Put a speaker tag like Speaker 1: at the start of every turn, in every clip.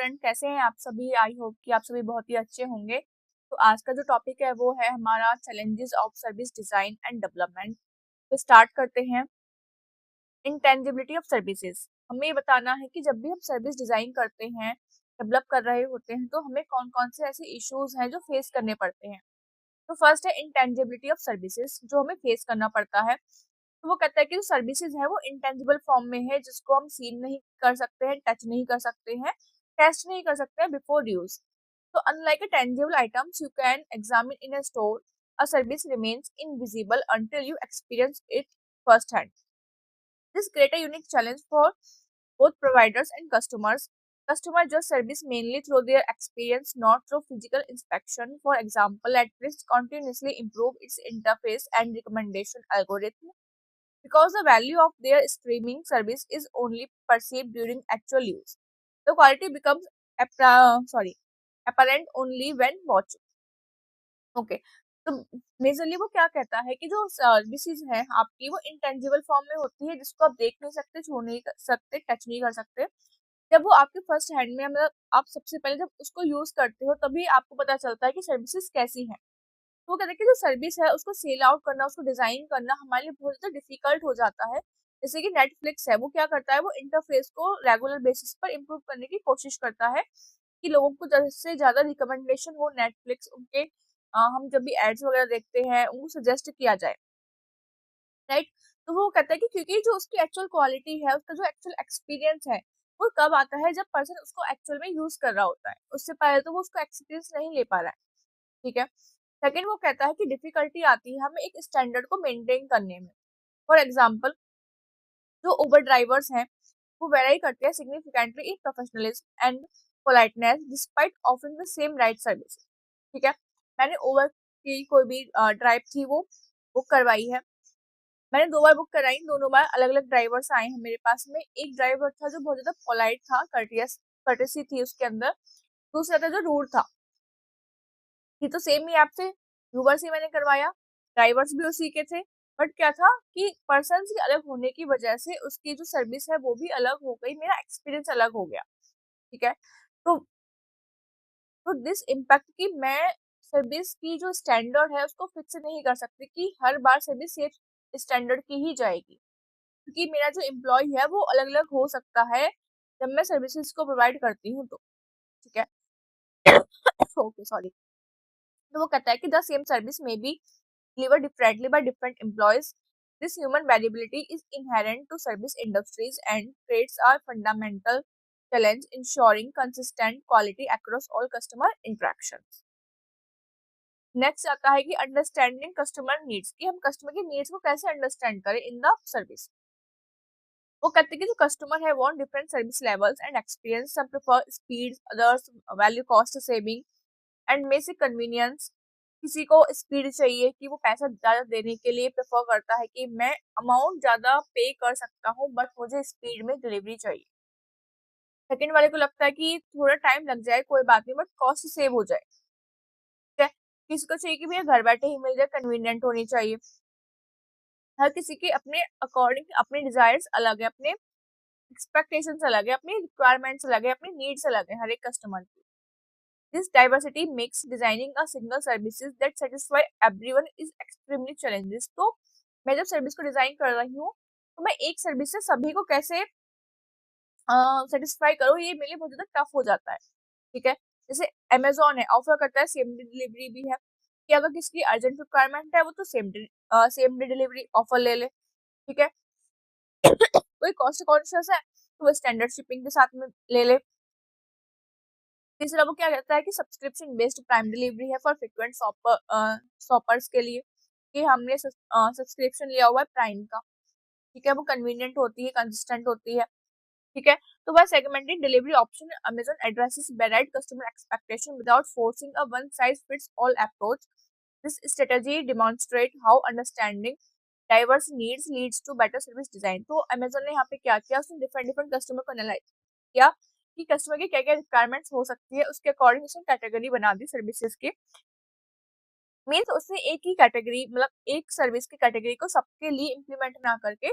Speaker 1: Student, कैसे हैं आप सभी? आई होप कि आप सभी बहुत ही अच्छे होंगे। तो आज का जो टॉपिक है वो है हमारा challenges of service design and development. तो स्टार्ट करते हैं। Intangibility of services. हमें ये बताना है कि जब भी हम सर्विस डिजाइन करते हैं, डेवलप कर रहे होते हैं, तो हमें कौन कौन से ऐसे इश्यूज हैं जो फेस करने पड़ते हैं। तो फर्स्ट है इंटेंजिबिलिटी ऑफ सर्विसेज, जो हमें फेस करना पड़ता है। तो वो कहता है कि जो सर्विसेज है वो इंटेंजिबल फॉर्म में है, जिसको हम सीन नहीं कर सकते हैं, टच नहीं कर सकते हैं, टेस्ट नहीं कर सकते हैं बिफोर यूज। तो unlike a tangible items you can examine in a store, a service remains invisible until you experience it first hand. This create a unique challenge for both providers and customers. Customers judge service mainly through their experience, not through physical inspection. For example, Netflix continuously improve its interface and recommendation algorithm because the value of their streaming service is only perceived during actual use. The quality becomes apparent only when watched. Okay. तो majorly वो क्या कहता है कि जो services है आपकी वो इंटेंजिबल फॉर्म में होती है, जिसको आप देख नहीं सकते, छू नहीं सकते, टच नहीं कर सकते। जब वो आपके फर्स्ट हैंड में, मतलब आप सबसे पहले जब उसको यूज करते हो तभी आपको पता चलता है कि सर्विसेज कैसी हैं। तो वो कहते हैं कि जो सर्विस है उसको सेल आउट करना, उसको डिजाइन करना हमारे लिए बहुत ज्यादा डिफिकल्ट हो जाता है। जैसे कि नेटफ्लिक्स है, वो क्या करता है, वो इंटरफेस को रेगुलर बेसिस पर इम्प्रूव करने की कोशिश करता है कि लोगों को ज्यादा से ज्यादा रिकमेंडेशन हो नेटफ्लिक्स उनके, हम जब भी एड्स वगैरह देखते हैं उनको सजेस्ट किया जाए, राइट। तो वो कहता है कि क्योंकि जो उसकी एक्चुअल क्वालिटी है, उसका जो एक्चुअल एक्सपीरियंस है, वो कब आता है जब पर्सन उसको एक्चुअल में यूज कर रहा होता है। उससे पहले तो वो उसका एक्सपीरियंस नहीं ले पा रहा है। ठीक है। सेकंड, वो कहता है कि डिफिकल्टी आती है हमें एक स्टैंडर्ड को मेंटेन करने में। फॉर एग्जांपल, जो उबर ड्राइवर्स हैं वो वेरी करते हैं significantly in professionalism and politeness despite offering the same right service. ठीक है। मैंने उबर की कोई भी ड्राइव थी वो बुक करवाई है। मैंने 2 बार बुक कराई, दोनों बार अलग अलग ड्राइवर्स आए हैं मेरे पास में। एक ड्राइवर था जो बहुत ज्यादा पोलाइट था, कर्टेसी थी उसके अंदर। दूसरा था जो रूड था। ये तो सेम ही ऐप से, यूबर से मैंने करवाया, ड्राइवर्स भी उसी के थे। बट क्या था कि पर्सन की अलग होने की वजह से उसकी जो सर्विस है वो भी अलग हो गई, मेरा एक्सपीरियंस अलग हो गया। ठीक है। तो दिस इम्पैक्ट कि मैं सर्विस की जो स्टैंडर्ड है उसको फिक्स नहीं कर सकती कि हर बार सर्विस सेफ स्टैंडर्ड की ही जाएगी, क्योंकि मेरा जो एम्प्लॉय है वो अलग अलग हो सकता है जब मैं सर्विसेज को प्रोवाइड करती हूँ। तो ठीक है। Okay, sorry. तो वो कहता है कि द सेम सर्विस में B delivered differently by different employees. This human variability is inherent to service industries and creates a fundamental challenge ensuring consistent quality across all customer interactions. Next आता है कि understanding customer needs, कि हम customer की needs को कैसे understand करें in the service. वो कहते हैं कि जो कस्टमर है want different service levels and experience, some prefer speed, others value cost saving and basic convenience. किसी को स्पीड चाहिए कि वो पैसा ज्यादा देने के लिए प्रेफर करता है कि मैं अमाउंट ज्यादा पे कर सकता हूँ बट मुझे स्पीड में डिलीवरी चाहिए। सेकंड वाले को लगता है कि थोड़ा टाइम लग जाए कोई बात नहीं बट कॉस्ट सेव हो जाए। ठीक है। किसी को चाहिए कि भैया घर बैठे ही मिल जाए, कन्वीनियंट होनी चाहिए। हर किसी के अपने अकॉर्डिंग अपने डिजायर्स अलग है, अपने एक्सपेक्टेशंस अलग है, अपनी रिक्वायरमेंट्स अलग है, अपनी नीड्स अलग है हर एक कस्टमर की। This diversity makes designing a single services that satisfy everyone is extremely challenges. तो मैं जब सर्विस को डिजाइन कर रही हूँ तो मैं एक सर्विस से सभी को कैसे सेटिस्फाई करूँ, ये मेरे लिए बहुत ज्यादा टफ हो जाता है। ठीक है। जैसे अमेजोन है, ऑफर करता है सेम डे डिलीवरी भी है, कि अगर किसी की अर्जेंट रिक्वायरमेंट है वो तो सेम डे डिलीवरी ऑफर ले ले। ठीक है। कोई कॉस्ट कॉन्शियस है तो वो स्टैंडर्ड शिपिंग के साथ में ले ले। तीसरा वो क्या कहता है कि सब्सक्रिप्शन बेस्ड प्राइम डिलीवरी है फॉर फ्रिक्वेंट शॉपर्स के लिए, कि हमने सब्सक्रिप्शन लिया हुआ है प्राइम का। ठीक है। वो कन्वीनियंट होती है, कंसिस्टेंट होती है। ठीक है। तो वह segmented delivery option Amazon addresses varied customer expectation without forcing a one size fits all approach. This strategy demonstrate how understanding diverse needs leads to better service design. तो अमेजन ने यहाँ पे क्या किया, उसने डिफरेंट डिफरेंट कस्टमर को analyse किया कि कस्टमर की क्या क्या रिक्वायरमेंट्स हो सकती है, उसके अकॉर्डिंग उसने कैटेगरी बना दी सर्विसेज की। मीन्स उसने एक ही कैटेगरी, मतलब एक सर्विस की कैटेगरी को सबके लिए इम्प्लीमेंट ना करके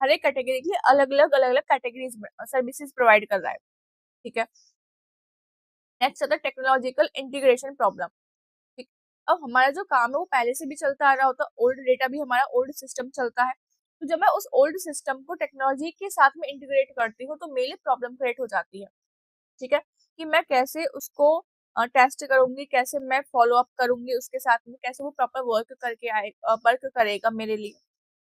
Speaker 1: हर एक कैटेगरी के लिए अलग अलग कैटेगरीज सर्विसेज प्रोवाइड कर रहा है। ठीक है। नेक्स्ट आता है टेक्नोलॉजिकल इंटीग्रेशन प्रॉब्लम। ठीक, अब हमारा जो काम है वो पहले से भी चलता आ रहा होता है, ओल्ड डेटा भी हमारा ओल्ड सिस्टम चलता है। तो जब मैं उस ओल्ड सिस्टम को टेक्नोलॉजी के साथ में इंटीग्रेट करती हूँ तो मेरे लिए प्रॉब्लम क्रिएट हो जाती है। ठीक है, कि मैं कैसे उसको टेस्ट करूंगी, कैसे मैं फॉलो अप करूंगी उसके साथ में, कैसे वो प्रॉपर वर्क करेगा मेरे लिए।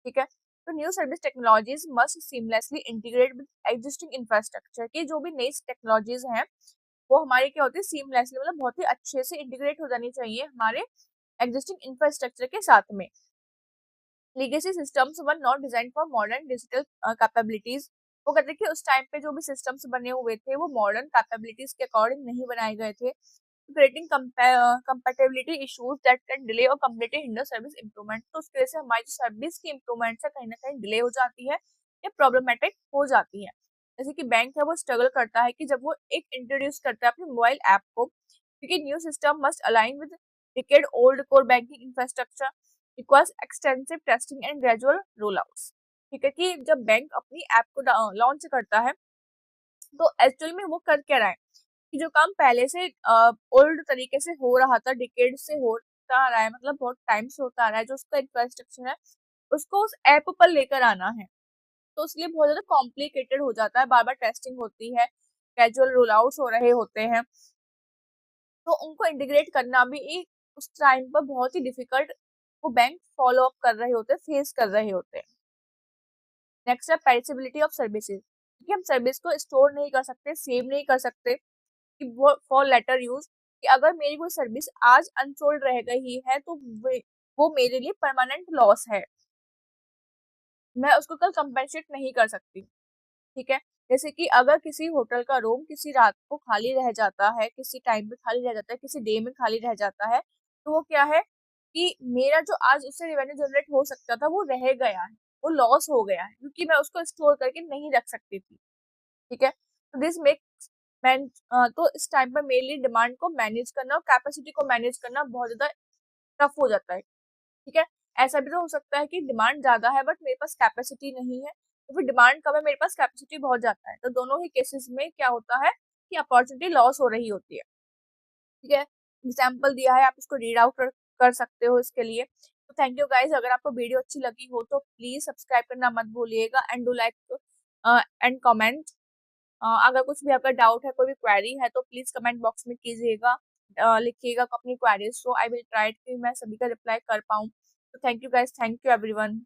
Speaker 1: ठीक है, तो new service technologies must seamlessly integrate with existing infrastructure, की जो भी नई टेक्नोलॉजीज हैं वो हमारे क्या होती है सीमलेसली, मतलब बहुत ही अच्छे से इंटीग्रेट हो जानी चाहिए हमारे एग्जिस्टिंग इंफ्रास्ट्रक्चर के साथ में। Legacy systems were not design for modern digital capabilities. वो कहते हैं कि उस टाइम पे जो भी सिस्टम्स बने हुए थे वो मॉडर्न कैपेबिलिटीज के अकॉर्डिंग नहीं बनाए गए थे, creating compatibility issues that can delay और कंप्लीटली हिंडर सर्विस इंप्रूवमेंट। तो उसकी वजह से हमारी जो सर्विस की इंप्रूवमेंट है कहीं ना कहीं डिले हो जाती है या प्रॉब्लमेटिक हो जाती है। जैसे कि बैंक है वो स्ट्रगल करता है कि जब वो एक इंट्रोड्यूस करता है अपने मोबाइल ऐप को, क्योंकि new system must align with decade old core banking infrastructure requires extensive testing and gradual roll outs. ठीक है, कि जब बैंक अपनी ऐप को लॉन्च करता है तो एक्चुअल में वो कर क्या रहा है कि जो काम पहले से ओल्ड तरीके से हो रहा था, डिकेड से होता आ रहा है, मतलब बहुत टाइम से होता आ रहा है, जो उसका इंफ्रास्ट्रक्चर है उसको उस ऐप पर लेकर आना है। तो इसलिए बहुत ज्यादा कॉम्प्लिकेटेड हो जाता है, बार बार टेस्टिंग होती है, कैजुअल रोल आउट्स हो रहे होते हैं, तो उनको इंटीग्रेट करना भी एक उस टाइम पर बहुत ही डिफिकल्ट वो बैंक फॉलो अप कर रहे होते हैं, फेस कर रहे होते हैं। नेक्स्ट है पेरिसेबिलिटी ऑफ सर्विसेज, क्योंकि हम सर्विस को स्टोर नहीं कर सकते, सेव नहीं कर सकते कि वो फॉर लेटर यूज, कि अगर मेरी कोई सर्विस आज अनसोल्ड रह गई है तो वो मेरे लिए परमानेंट लॉस है, मैं उसको कल कंपेंसेट नहीं कर सकती। ठीक है, जैसे कि अगर किसी होटल का रूम किसी रात को खाली रह जाता है, किसी टाइम पे खाली रह जाता है, किसी डे में खाली रह जाता है, तो वो क्या है कि मेरा जो आज उससे रेवेन्यू जनरेट हो सकता था वो रह गया है, वो लॉस हो गया है, क्योंकि मैं उसको स्टोर करके नहीं रख सकती थी। ठीक है, तो दिस मेक्स मैन तो इस टाइम पर मेरे लिए डिमांड को मैनेज करना और कैपेसिटी को मैनेज करना बहुत ज्यादा टफ हो जाता है। ठीक है, ऐसा भी तो हो सकता है कि डिमांड ज्यादा है बट मेरे पास कैपेसिटी नहीं है, तो फिर डिमांड कम है मेरे पास कैपेसिटी बहुत ज्यादा है, तो दोनों ही केसेस में क्या होता है कि अपॉर्चुनिटी लॉस हो रही होती है। ठीक है, एग्जाम्पल दिया है, आप इसको रीड आउट कर सकते हो इसके लिए। तो थैंक यू गाइज, अगर आपको वीडियो अच्छी लगी हो तो प्लीज सब्सक्राइब करना मत भूलिएगा and do like and comment. अगर कुछ भी आपका डाउट है, कोई भी क्वेरी है तो प्लीज कमेंट बॉक्स में कीजिएगा, लिखिएगा अपनी queries, so I will try कि मैं सभी का रिप्लाई कर पाऊँ। तो thank you guys, thank you everyone.